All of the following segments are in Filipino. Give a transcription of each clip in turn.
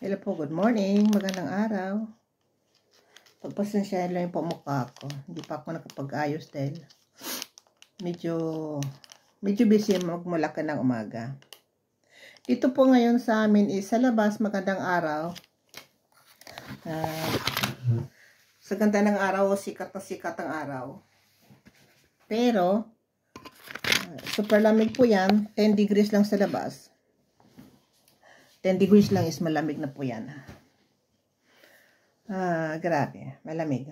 Hello po, good morning, magandang araw. Pagpasensyahan lang po mukha ko. Hindi pa ako nakapag-ayos dahil medyo busy magmula ka ng umaga. Dito po ngayon sa amin is sa labas, magandang araw. Sa ganda ng araw, sikat na sikat ang araw. Pero, super lamig po yan, 10 degrees lang sa labas. 10 degrees lang is malamig na po yan. Grabe, malamig.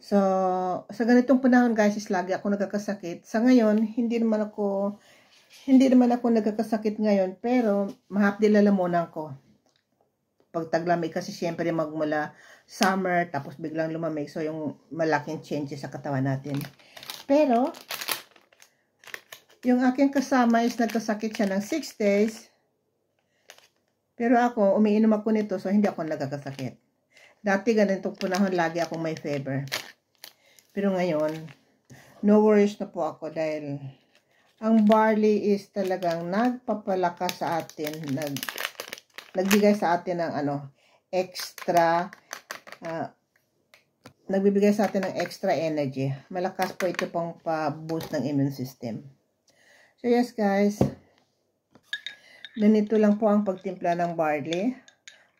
So, sa ganitong panahon guys, is lagi ako nagkakasakit. Sa ngayon, hindi naman ako nagkakasakit ngayon, pero mahapdi lalamunan ko. Pag taglamig kasi siyempre magmula summer, tapos biglang lumamig. So, yung malaking changes sa katawan natin. Pero, yung aking kasama is nagkasakit siya ng 6 days. Pero ako, umiinom ako nito, so hindi ako nagkakasakit. Dati ganitong panahon, lagi akong may fever. Pero ngayon, no worries na po ako dahil ang barley is talagang nagpapalakas sa atin, nagbigay sa atin ng extra, nagbibigay sa atin ng extra energy. Malakas po ito pang pa-boost ng immune system. So yes guys, ganito lang po ang pagtimpla ng barley.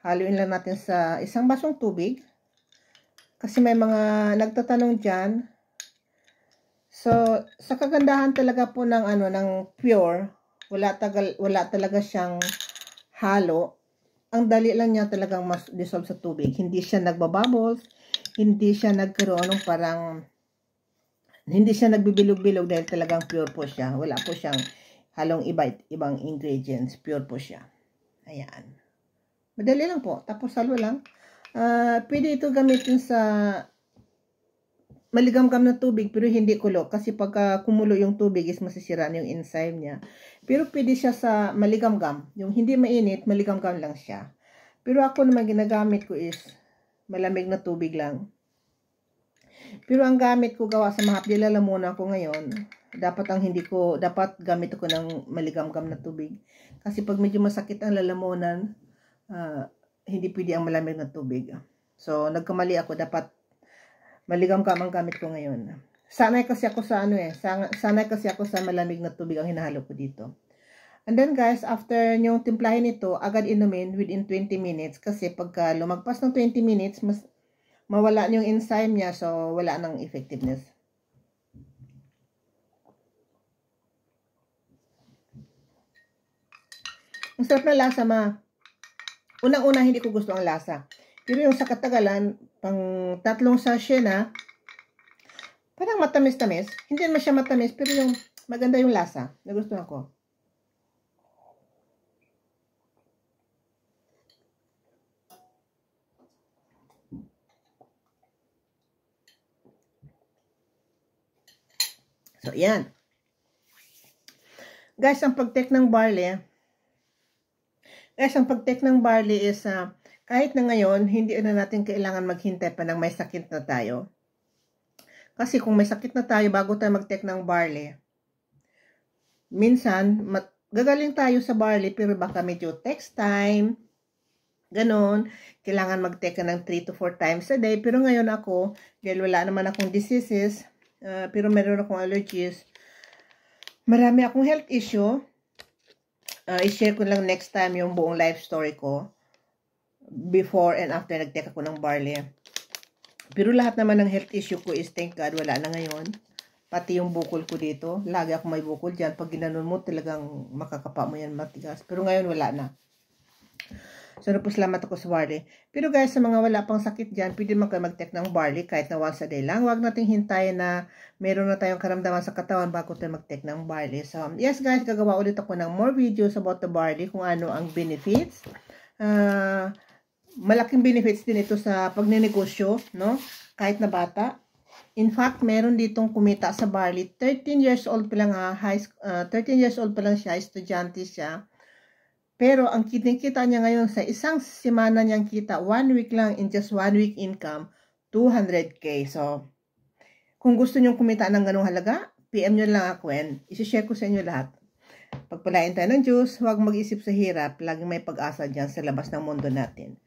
Haluin lang natin sa isang basong tubig. Kasi may mga nagtatanong dyan. So, sa kagandahan talaga po ng pure, wala talaga siyang halo. Ang dali lang niya talagang mas dissolve sa tubig. Hindi siya nagbabubbles, hindi siya nagkaroon ng hindi siya nagbibilog-bilog dahil talagang pure po siya. Wala po siyang halong ibang ingredients. Pure po siya. Ayan. Madali lang po. Tapos halo lang. Pwede ito gamitin sa maligam-gam na tubig pero hindi kulo. Kasi pagka kumulo yung tubig is masisira yung enzyme niya. Pero pwede siya sa maligam-gam. Yung hindi mainit, maligam-gam lang siya. Pero ako naman ginagamit ko is malamig na tubig lang. Pero ang gamit ko gawa sa mahapdi lalamunan ko ngayon, dapat gamit ako ng maligam-gam na tubig. Kasi pag medyo masakit ang lalamunan, hindi pwede ang malamig na tubig. So, nagkamali ako. Dapat maligam-gam ang gamit ko ngayon. Sanay kasi ako sa malamig na tubig ang hinahalo ko dito. And then guys, after nyong timplahin ito, agad inumin within 20 minutes. Kasi pagka lumagpas ng 20 minutes, mawala yung enzyme niya. So, wala nang effectiveness. Ang sarap na lasa, unang-una hindi ko gusto ang lasa. Pero yung sa katagalan, pang 3 sachet na, parang matamis-tamis. Hindi naman siya matamis, pero yung maganda yung lasa. Nagustuhan ko. So, yan. Guys, ang pag-take ng barley, is, kahit na ngayon, hindi na natin kailangan maghintay pa ng may sakit na tayo. Kasi kung may sakit na tayo, bago tayo mag-take ng barley, minsan, gagaling tayo sa barley, pero baka medyo takes time, ganon, kailangan mag-take ng 3 to 4 times a day. Pero ngayon ako, dahil wala naman akong diseases, pero meron akong allergies, marami akong health issue. I-share ko lang next time yung buong life story ko before and after nag-take ako ng barley. Pero lahat naman ng health issue ko is thank God wala na ngayon. Pati yung bukol ko dito, lagi ako may bukol dyan. Pag ginanon mo talagang makakapa mo yan matigas. Pero ngayon wala na. So, salamat ako sa barley. Pero guys, sa mga wala pang sakit dyan, pwede man kayo mag-take ng barley kahit na once a day lang. Huwag nating hintayin na meron na tayong karamdaman sa katawan bago tayo mag-take ng barley. So, yes guys, gagawa ulit ako ng more videos about the barley, kung ano ang benefits. Malaking benefits din ito sa pagninegosyo, no? Kahit na bata. In fact, meron ditong kumita sa barley. 13 years old pa lang, 13 years old pa lang siya, estudyante siya. Pero ang kinikita niya ngayon sa isang semana niyang kita, 1 week lang, in just 1 week income, 200K. So, kung gusto niyong kumita ng ganung halaga, PM nyo lang ako and isi-share ko sa inyo lahat. Pagpalain tayo ng Diyos, huwag mag-isip sa hirap. Laging may pag-asa dyan sa labas ng mundo natin.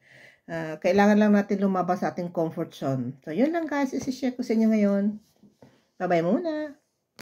Kailangan lang natin lumabas sa ating comfort zone. So, yun lang guys. Isi-share ko sa inyo ngayon. Bye-bye muna.